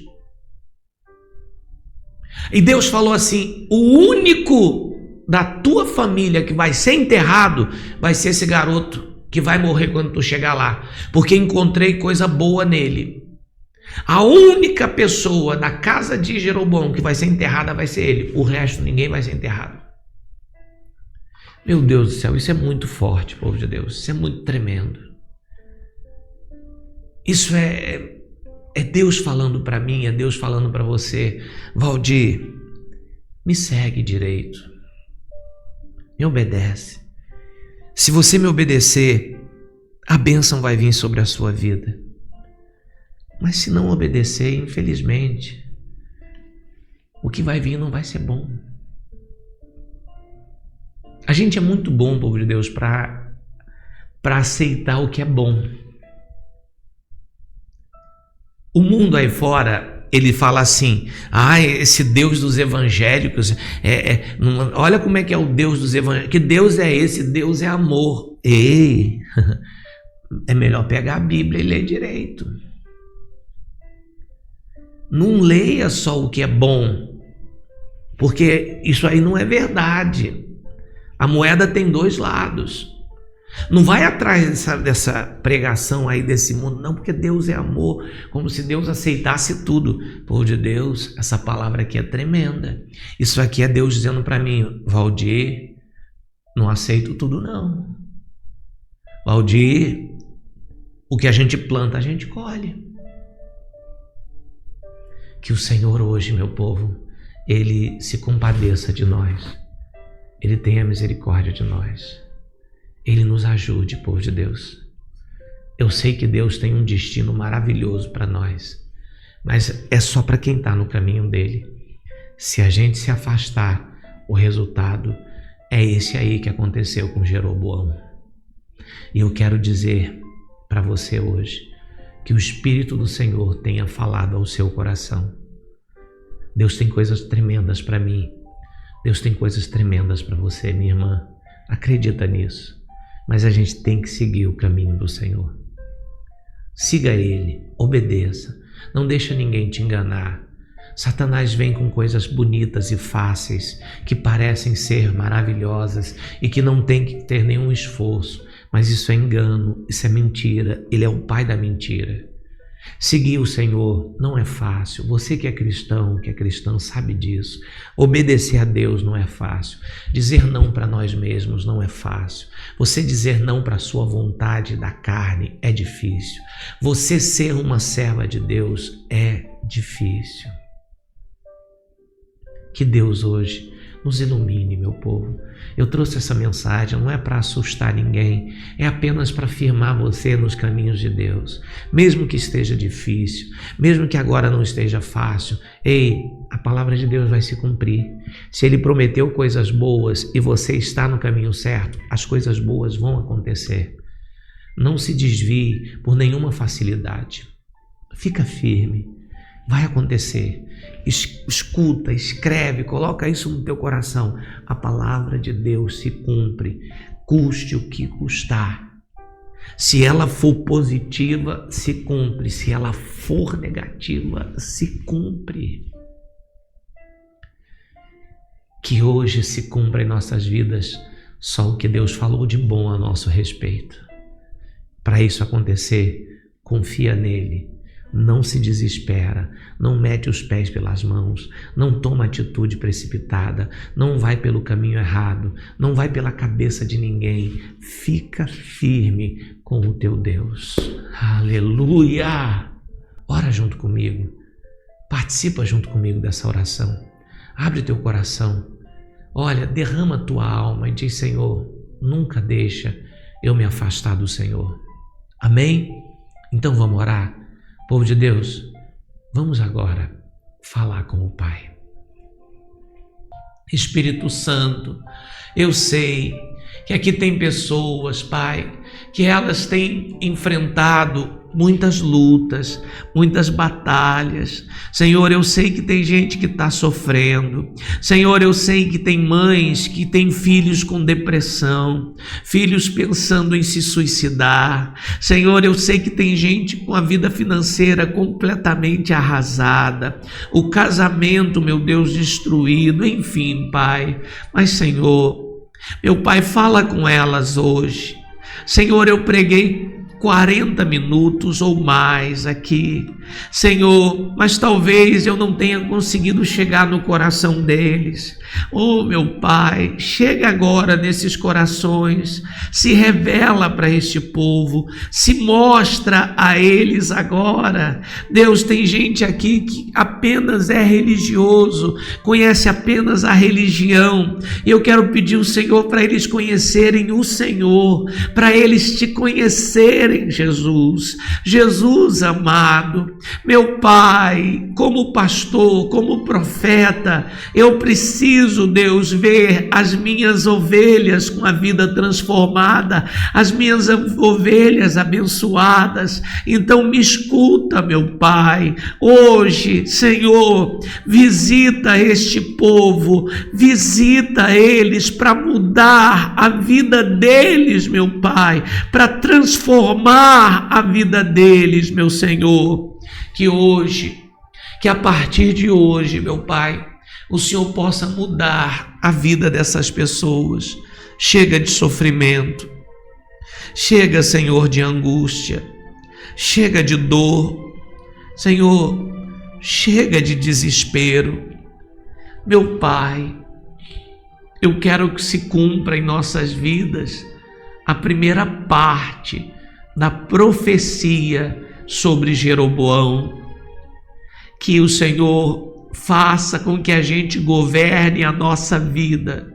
E Deus falou assim: o único da tua família que vai ser enterrado vai ser esse garoto que vai morrer quando tu chegar lá, porque encontrei coisa boa nele. A única pessoa da casa de Jeroboão que vai ser enterrada vai ser ele, o resto ninguém vai ser enterrado. Meu Deus do céu, isso é muito forte, povo de Deus, isso é muito tremendo. Isso é Deus falando para mim, é Deus falando para você: Valdir, me segue direito, me obedece. Se você me obedecer, a bênção vai vir sobre a sua vida. Mas se não obedecer, infelizmente, o que vai vir não vai ser bom. A gente é muito bom, povo de Deus, para aceitar o que é bom. O mundo aí fora, ele fala assim: esse Deus dos evangélicos, olha como é que é o Deus dos evangélicos. Que Deus é esse? Deus é amor. Ei, é melhor pegar a Bíblia e ler direito. Não leia só o que é bom, porque isso aí não é verdade. A moeda tem dois lados. Não vai atrás dessa pregação aí desse mundo, não, porque Deus é amor, como se Deus aceitasse tudo. Povo de Deus, essa palavra aqui é tremenda. Isso aqui é Deus dizendo para mim: Valdir, não aceito tudo não. Valdir, o que a gente planta, a gente colhe. Que o Senhor hoje, meu povo, Ele se compadeça de nós. Ele tenha misericórdia de nós. Ele nos ajude, povo de Deus. Eu sei que Deus tem um destino maravilhoso para nós, mas é só para quem está no caminho dele. Se a gente se afastar, o resultado é esse aí que aconteceu com Jeroboão. E eu quero dizer para você hoje que o Espírito do Senhor tenha falado ao seu coração. Deus tem coisas tremendas para mim. Deus tem coisas tremendas para você, minha irmã. Acredita nisso. Mas a gente tem que seguir o caminho do Senhor. Siga Ele, obedeça. Não deixa ninguém te enganar. Satanás vem com coisas bonitas e fáceis, que parecem ser maravilhosas e que não tem que ter nenhum esforço. Mas isso é engano, isso é mentira. Ele é o pai da mentira. Seguir o Senhor não é fácil. Você que é cristão, sabe disso. Obedecer a Deus não é fácil. Dizer não para nós mesmos não é fácil. Você dizer não para a sua vontade da carne é difícil. Você ser uma serva de Deus é difícil. Que Deus hoje nos ilumine, meu povo. Eu trouxe essa mensagem, não é para assustar ninguém, é apenas para firmar você nos caminhos de Deus. Mesmo que esteja difícil, mesmo que agora não esteja fácil, a palavra de Deus vai se cumprir. Se Ele prometeu coisas boas e você está no caminho certo, as coisas boas vão acontecer. Não se desvie por nenhuma facilidade. Fica firme. Vai acontecer. Escuta, escreve, coloca isso no teu coração. A palavra de Deus se cumpre, custe o que custar. Se ela for positiva, se cumpre. Se ela for negativa, se cumpre. Que hoje se cumpra em nossas vidas só o que Deus falou de bom a nosso respeito. Para isso acontecer, confia nele. Não se desespera, não mete os pés pelas mãos, não toma atitude precipitada, não vai pelo caminho errado, não vai pela cabeça de ninguém. Fica firme com o teu Deus. Aleluia! Ora junto comigo, participa junto comigo dessa oração. Abre teu coração, olha, derrama tua alma e diz: Senhor, nunca deixa eu me afastar do Senhor. Amém? Então vamos orar? Povo de Deus, vamos agora falar com o Pai. Espírito Santo, eu sei que aqui tem pessoas, Pai, que elas têm enfrentado muitas lutas, muitas batalhas. Senhor, eu sei que tem gente que está sofrendo. Senhor, eu sei que tem mães que têm filhos com depressão, filhos pensando em se suicidar. Senhor, eu sei que tem gente com a vida financeira completamente arrasada, o casamento, meu Deus, destruído, enfim, Pai. Mas, Senhor, meu Pai, fala com elas hoje. Senhor, eu preguei 40 minutos ou mais aqui, Senhor, mas talvez eu não tenha conseguido chegar no coração deles. Oh, meu Pai, chega agora nesses corações, se revela para este povo, se mostra a eles agora. Deus, tem gente aqui que apenas é religioso, conhece apenas a religião, e eu quero pedir ao Senhor para eles conhecerem o Senhor, para eles te conhecerem, Jesus. Jesus amado, meu Pai, como pastor, como profeta, eu preciso, Deus, ver as minhas ovelhas com a vida transformada, as minhas ovelhas abençoadas. Então me escuta, meu Pai, hoje, Senhor, visita este povo, visita eles para mudar a vida deles, meu Pai, para transformar a vida deles, meu Senhor. Que hoje, que a partir de hoje, meu Pai, o Senhor possa mudar a vida dessas pessoas. Chega de sofrimento, Chega, Senhor, de angústia, chega de dor, Senhor, chega de desespero. Meu Pai, eu quero que se cumpra em nossas vidas a primeira parte da profecia sobre Jeroboão. Que o Senhor faça com que a gente governe a nossa vida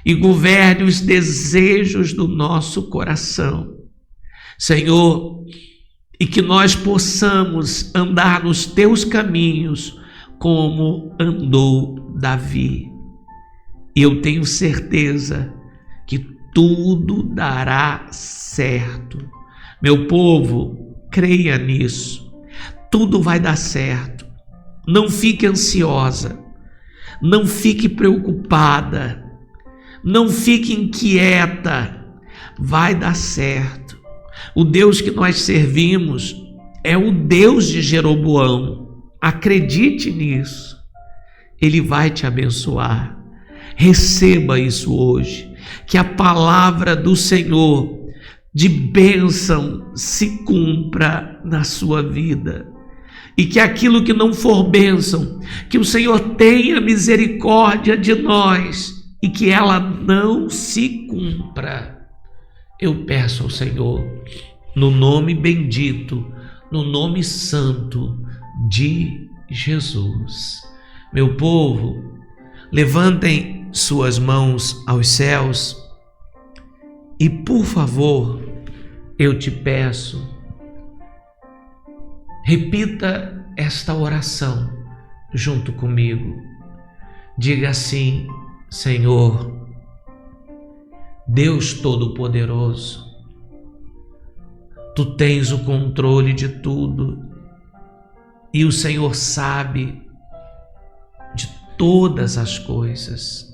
e governe os desejos do nosso coração, Senhor, e que nós possamos andar nos teus caminhos como andou Davi. E eu tenho certeza que tudo dará certo. Meu povo, creia nisso. Tudo vai dar certo. Não fique ansiosa. Não fique preocupada. Não fique inquieta. Vai dar certo. O Deus que nós servimos é o Deus de Jeroboão. Acredite nisso. Ele vai te abençoar. Receba isso hoje. Que a palavra do Senhor de bênção se cumpra na sua vida. E que aquilo que não for bênção, que o Senhor tenha misericórdia de nós e que ela não se cumpra. Eu peço ao Senhor, no nome bendito, no nome santo de Jesus. Meu povo, levantem suas mãos aos céus e, por favor, eu te peço, repita esta oração junto comigo. Diga assim: Senhor, Deus Todo-Poderoso, Tu tens o controle de tudo e o Senhor sabe de todas as coisas.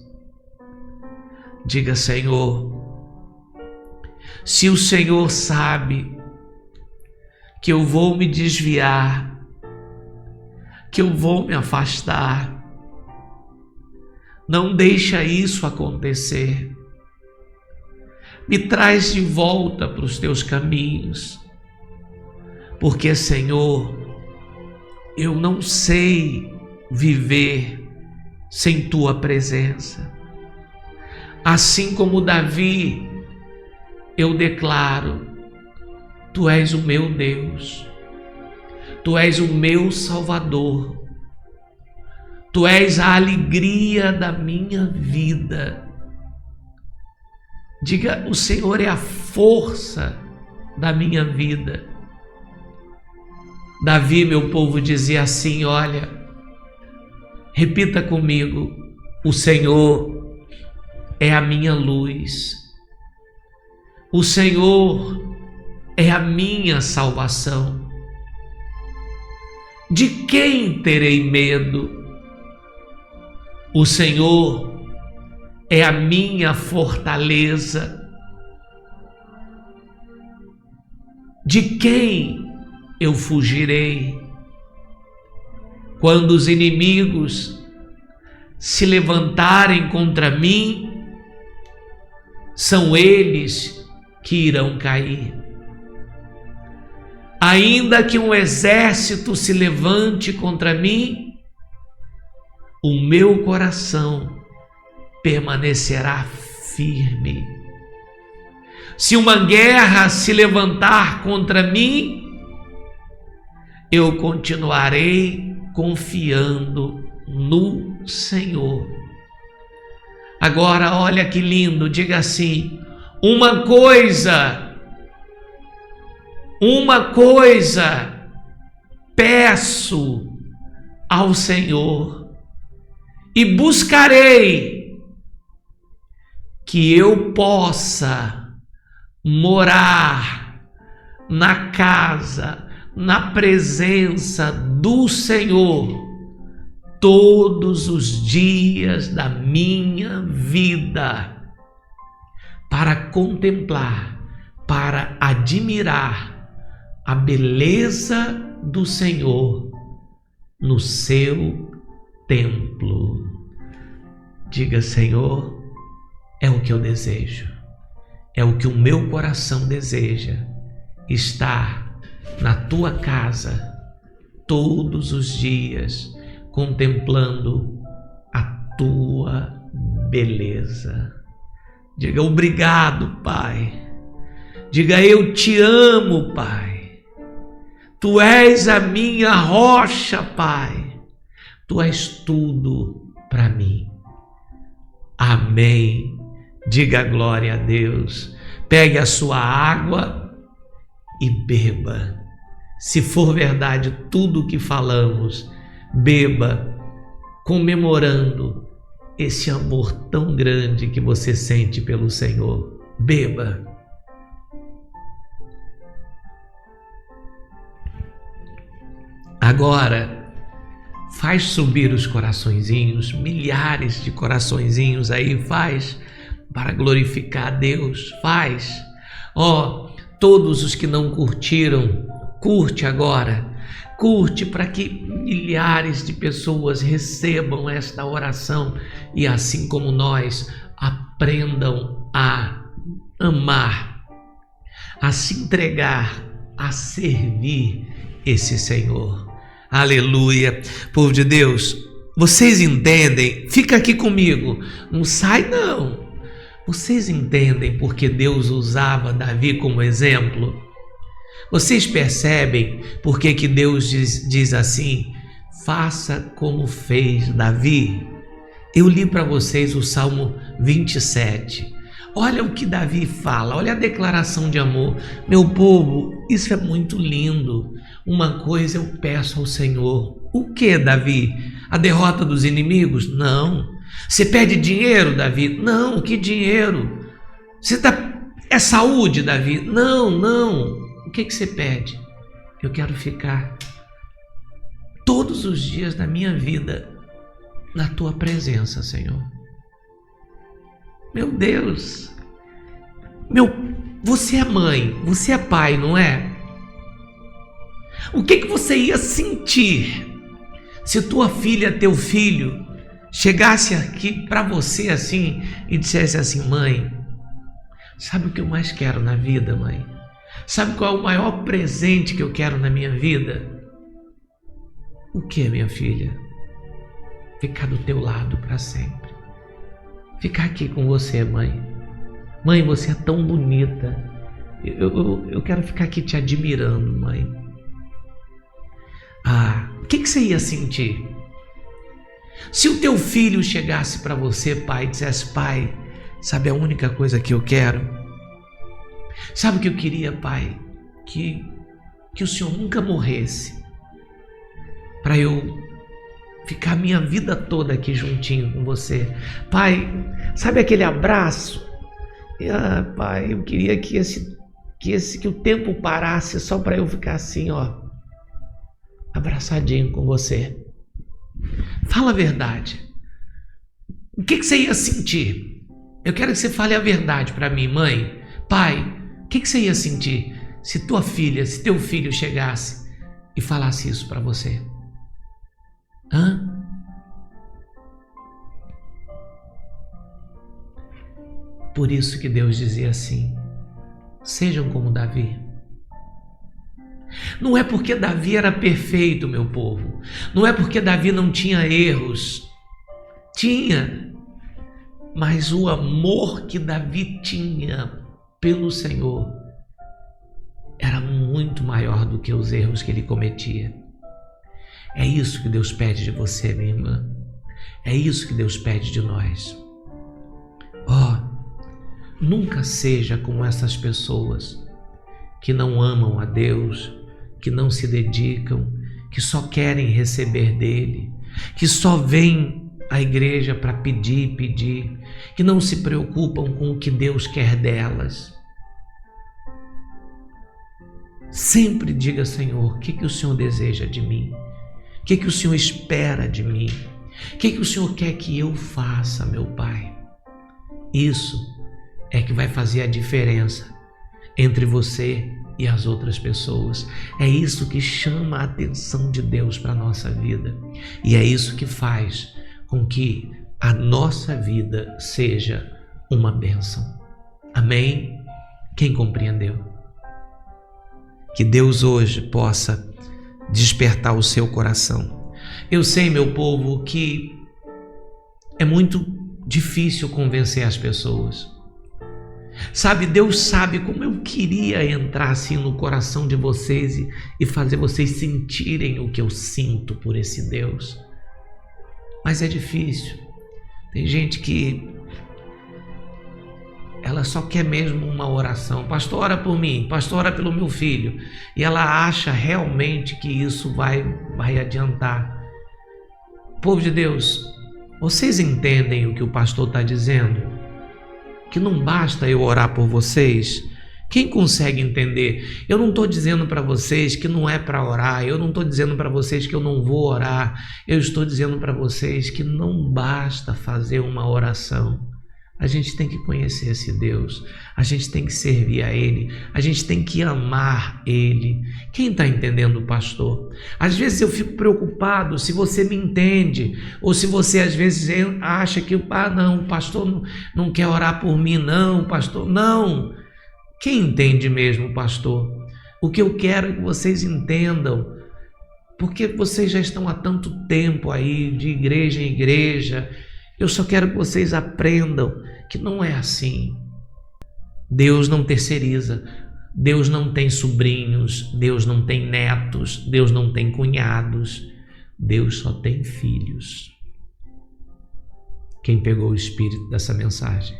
Diga: Senhor, se o Senhor sabe que eu vou me desviar, que eu vou me afastar, não deixa isso acontecer. Me traz de volta para os teus caminhos, porque, Senhor, eu não sei viver sem tua presença. Assim como Davi, eu declaro: Tu és o meu Deus, Tu és o meu Salvador, Tu és a alegria da minha vida. Diga: o Senhor é a força da minha vida. Davi, meu povo, dizia assim, olha, repita comigo: o Senhor é a minha luz, o Senhor é a minha salvação. De quem terei medo? O Senhor é a minha fortaleza. De quem eu fugirei? Quando os inimigos se levantarem contra mim, são eles que irão cair. Ainda que um exército se levante contra mim, o meu coração permanecerá firme. Se uma guerra se levantar contra mim, eu continuarei confiando no Senhor. Agora, olha que lindo, diga assim: uma coisa peço ao Senhor e buscarei, que eu possa morar na casa, na presença do Senhor todos os dias da minha vida, para contemplar, para admirar a beleza do Senhor no seu templo. Diga: Senhor, é o que eu desejo. é o que o meu coração deseja, estar na tua casa todos os dias, contemplando a tua beleza. Diga obrigado, Pai. Diga eu te amo, Pai. Tu és a minha rocha, Pai. Tu és tudo para mim. Amém. Diga glória a Deus. Pegue a sua água e beba. Se for verdade tudo o que falamos, beba, comemorando esse amor tão grande que você sente pelo Senhor. Beba. Agora, faz subir os coraçõezinhos, milhares de coraçõezinhos aí, faz, para glorificar a Deus, faz. Todos os que não curtiram, curte agora, curte para que milhares de pessoas recebam esta oração e assim como nós, aprendam a amar, a se entregar, a servir esse Senhor. Aleluia. Povo de Deus, vocês entendem? Fica aqui comigo, não sai não. Vocês entendem porque Deus usava Davi como exemplo? Vocês percebem por que Deus diz assim, faça como fez Davi? Eu li para vocês o Salmo 27. Olha o que Davi fala, olha a declaração de amor. Meu povo, isso é muito lindo. Uma coisa eu peço ao Senhor. O que, Davi? A derrota dos inimigos? Não. Você pede dinheiro, Davi? Não, que dinheiro? É saúde, Davi? Não. O que você pede? Eu quero ficar todos os dias da minha vida na tua presença, Senhor. Meu Deus, você é mãe, você é pai, não é? O que você ia sentir se tua filha, teu filho, chegasse aqui para você assim e dissesse assim, mãe, sabe o que eu mais quero na vida, mãe? Sabe qual é o maior presente que eu quero na minha vida? O que, minha filha? Ficar do teu lado para sempre. Ficar aqui com você, mãe. Mãe, você é tão bonita. Eu quero ficar aqui te admirando, mãe. O que você ia sentir? Se o teu filho chegasse para você, pai, e dissesse, pai, sabe a única coisa que eu quero? Sabe o que eu queria, pai? Que o Senhor nunca morresse, para eu ficar a minha vida toda aqui juntinho com você. Pai, sabe aquele abraço? Pai, eu queria que o tempo parasse só para eu ficar assim, abraçadinho com você. Fala a verdade. O que você ia sentir? Eu quero que você fale a verdade para mim, mãe. Pai, o que você ia sentir se tua filha, se teu filho chegasse e falasse isso para você? Por isso que Deus dizia assim, sejam como Davi. Não é porque Davi era perfeito, meu povo. Não é porque Davi não tinha erros. Tinha. Mas o amor que Davi tinha pelo Senhor era muito maior do que os erros que ele cometia. É isso que Deus pede de você, minha irmã. É isso que Deus pede de nós. Nunca seja como essas pessoas que não amam a Deus, que não se dedicam, que só querem receber dele, que só vêm à igreja para pedir, que não se preocupam com o que Deus quer delas. Sempre diga, Senhor, o que o Senhor deseja de mim? O que o Senhor espera de mim? O que o Senhor quer que eu faça, meu Pai? Isso é que vai fazer a diferença entre você e as outras pessoas. É isso que chama a atenção de Deus para a nossa vida. E é isso que faz com que a nossa vida seja uma bênção. Amém? Quem compreendeu? Que Deus hoje possa despertar o seu coração. Eu sei, meu povo, que é muito difícil convencer as pessoas. Sabe, Deus sabe como eu queria entrar assim no coração de vocês e fazer vocês sentirem o que eu sinto por esse Deus. Mas é difícil. Tem gente que ela só quer mesmo uma oração. Pastor, ora por mim. Pastor, ora pelo meu filho. E ela acha realmente que isso vai adiantar. Povo de Deus, vocês entendem o que o pastor está dizendo? Que não basta eu orar por vocês? Quem consegue entender? Eu não estou dizendo para vocês que não é para orar. Eu não estou dizendo para vocês que eu não vou orar. Eu estou dizendo para vocês que não basta fazer uma oração. A gente tem que conhecer esse Deus, a gente tem que servir a Ele, a gente tem que amar Ele. Quem está entendendo, pastor? Às vezes eu fico preocupado se você me entende, ou se você às vezes acha que não, o pastor não quer orar por mim, não, pastor, não. Quem entende mesmo, pastor? O que eu quero é que vocês entendam, porque vocês já estão há tanto tempo aí, de igreja em igreja. Eu só quero que vocês aprendam que não é assim. Deus não terceiriza, Deus não tem sobrinhos, Deus não tem netos, Deus não tem cunhados, Deus só tem filhos. Quem pegou o espírito dessa mensagem?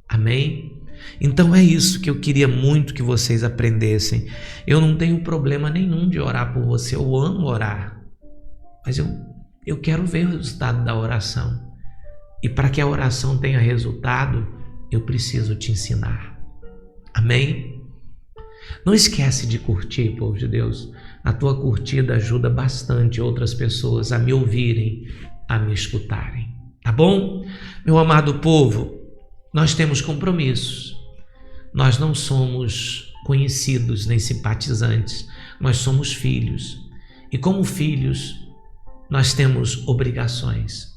Amém? Então é isso que eu queria muito que vocês aprendessem. Eu não tenho problema nenhum de orar por você, eu amo orar, mas eu quero ver o resultado da oração. E para que a oração tenha resultado, eu preciso te ensinar. Amém? Não esquece de curtir, povo de Deus. A tua curtida ajuda bastante outras pessoas a me ouvirem, a me escutarem. Tá bom? Meu amado povo, nós temos compromissos. Nós não somos conhecidos nem simpatizantes. Nós somos filhos. E como filhos, nós temos obrigações.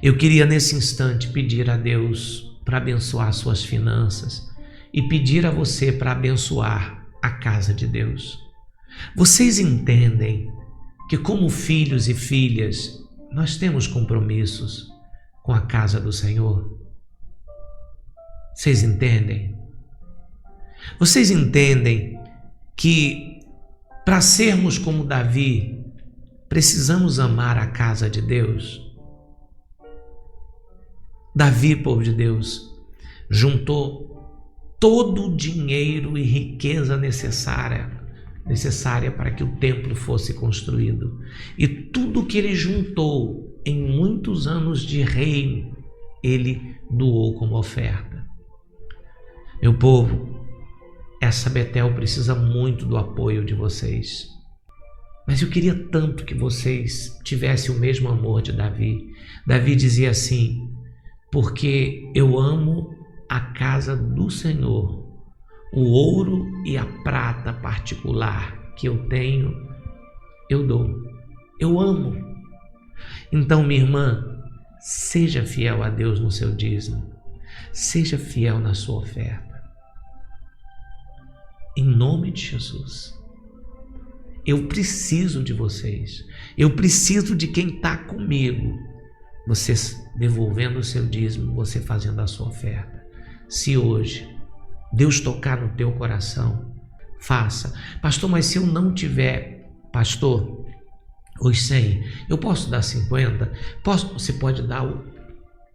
Eu queria nesse instante pedir a Deus para abençoar suas finanças e pedir a você para abençoar a casa de Deus. Vocês entendem que como filhos e filhas nós temos compromissos com a casa do Senhor? Vocês entendem? Vocês entendem que para sermos como Davi, precisamos amar a casa de Deus? Davi, povo de Deus, juntou todo o dinheiro e riqueza necessária para que o templo fosse construído. E tudo que ele juntou em muitos anos de reino, ele doou como oferta. Meu povo, essa Betel precisa muito do apoio de vocês. Mas eu queria tanto que vocês tivessem o mesmo amor de Davi. Davi dizia assim: porque eu amo a casa do Senhor, o ouro e a prata particular que eu tenho, eu dou. Eu amo. Então, minha irmã, seja fiel a Deus no seu dízimo. Seja fiel na sua oferta. Em nome de Jesus. Eu preciso de vocês. Eu preciso de quem está comigo. Você devolvendo o seu dízimo, você fazendo a sua oferta. Se hoje Deus tocar no teu coração, faça. Pastor, mas se eu não tiver, pastor, os 100, eu posso dar 50? Você pode dar o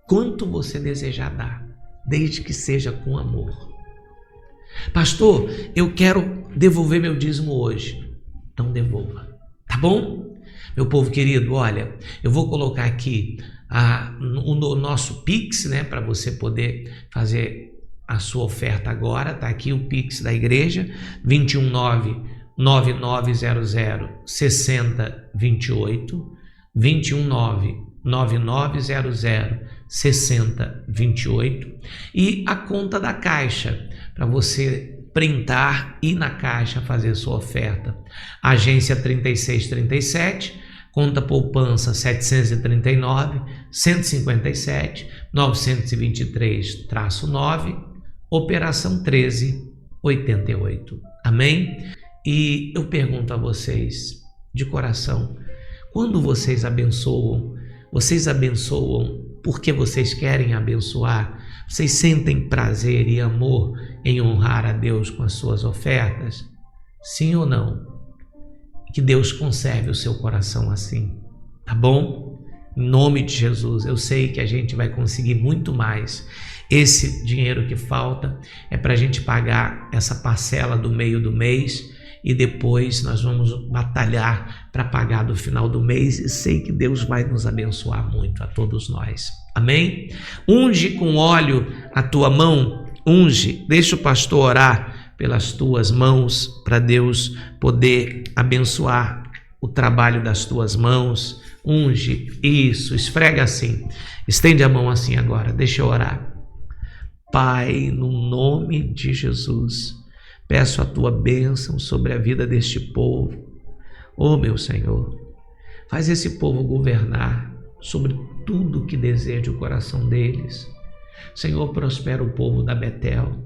quanto você desejar dar, desde que seja com amor. Pastor, eu quero devolver meu dízimo hoje. Então devolva, tá bom? Meu povo querido, olha, eu vou colocar aqui o nosso Pix, né, para você poder fazer a sua oferta agora. Tá aqui o Pix da igreja, 219-9900-6028, 219-9900-6028, e a conta da Caixa, para você printar e na Caixa fazer sua oferta. Agência 3637, conta poupança 739 157 923-9, Operação 1388. Amém? E eu pergunto a vocês, de coração, quando vocês abençoam porque vocês querem abençoar? Vocês sentem prazer e amor em honrar a Deus com as suas ofertas? Sim ou não? Que Deus conserve o seu coração assim, tá bom? Em nome de Jesus, eu sei que a gente vai conseguir muito mais. Esse dinheiro que falta é para a gente pagar essa parcela do meio do mês e depois nós vamos batalhar para pagar do final do mês e sei que Deus vai nos abençoar muito a todos nós. Amém? Unge com óleo a tua mão, unge, deixa o pastor orar pelas tuas mãos para Deus poder abençoar o trabalho das tuas mãos. Unge, isso, esfrega assim, estende a mão assim agora, deixa eu orar. Pai, no nome de Jesus, peço a tua bênção sobre a vida deste povo. Oh, meu Senhor, faz esse povo governar sobre tudo que deseja o coração deles. Senhor, prospera o povo da Betel.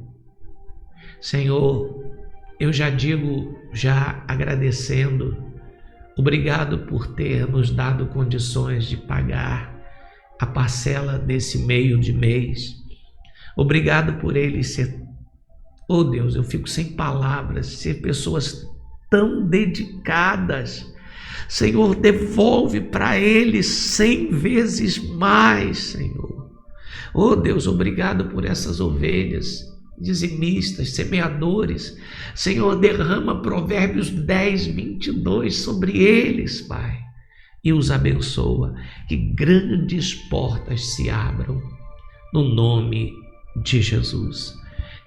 Senhor, eu já digo, já agradecendo, obrigado por ter nos dado condições de pagar a parcela desse meio de mês. Obrigado por eles ser, oh Deus, eu fico sem palavras, ser pessoas tão dedicadas. Senhor, devolve para eles 100 vezes mais, Senhor. Oh Deus, obrigado por essas ovelhas, dizimistas, semeadores. Senhor, derrama Provérbios 10, 22 sobre eles, Pai, e os abençoa, que grandes portas se abram, no nome de Jesus.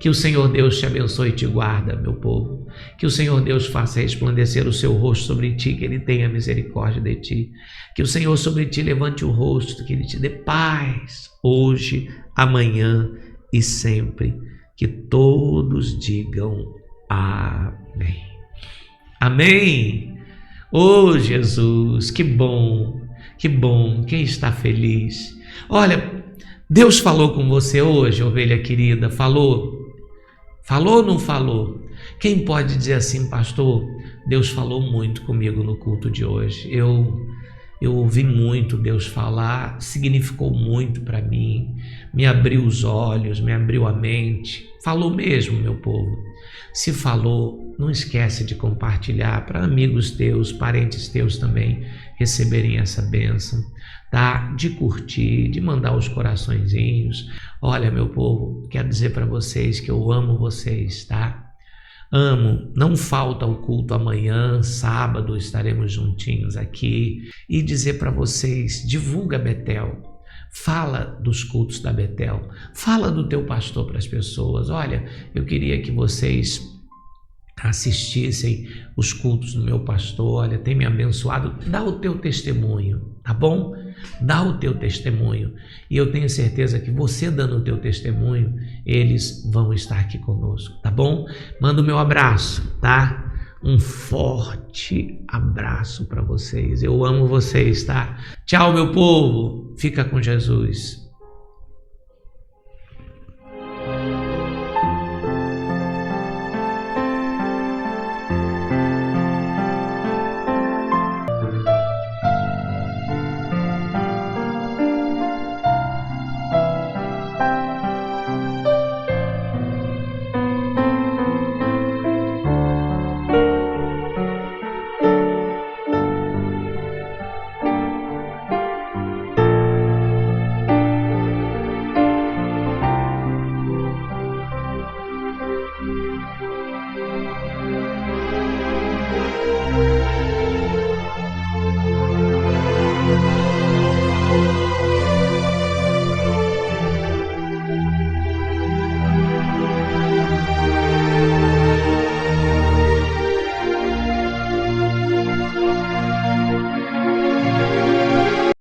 Que o Senhor Deus te abençoe e te guarda, meu povo. Que o Senhor Deus faça resplandecer o seu rosto sobre ti, que Ele tenha misericórdia de ti. Que o Senhor sobre ti levante o rosto, que Ele te dê paz, hoje, amanhã e sempre. Que todos digam amém. Amém. Oh, Jesus, que bom, que bom. Quem está feliz? Olha, Deus falou com você hoje, ovelha querida, falou? Falou ou não falou? Quem pode dizer assim, pastor, Deus falou muito comigo no culto de hoje. Eu ouvi muito Deus falar, significou muito para mim, me abriu os olhos, me abriu a mente. Falou mesmo, meu povo. Se falou, não esquece de compartilhar para amigos teus, parentes teus também receberem essa bênção, tá? De curtir, de mandar os coraçõezinhos. Olha, meu povo, quero dizer para vocês que eu amo vocês, tá? Amo, não falta o culto amanhã, sábado, estaremos juntinhos aqui. E dizer para vocês, divulga Betel, fala dos cultos da Betel, fala do teu pastor para as pessoas. Olha, eu queria que vocês assistissem os cultos do meu pastor, olha, tem me abençoado. Dá o teu testemunho, tá bom? Dá o teu testemunho, e eu tenho certeza que você dando o teu testemunho, eles vão estar aqui conosco, tá bom? Manda o meu abraço, tá? Um forte abraço para vocês, eu amo vocês, tá? Tchau, meu povo, fica com Jesus.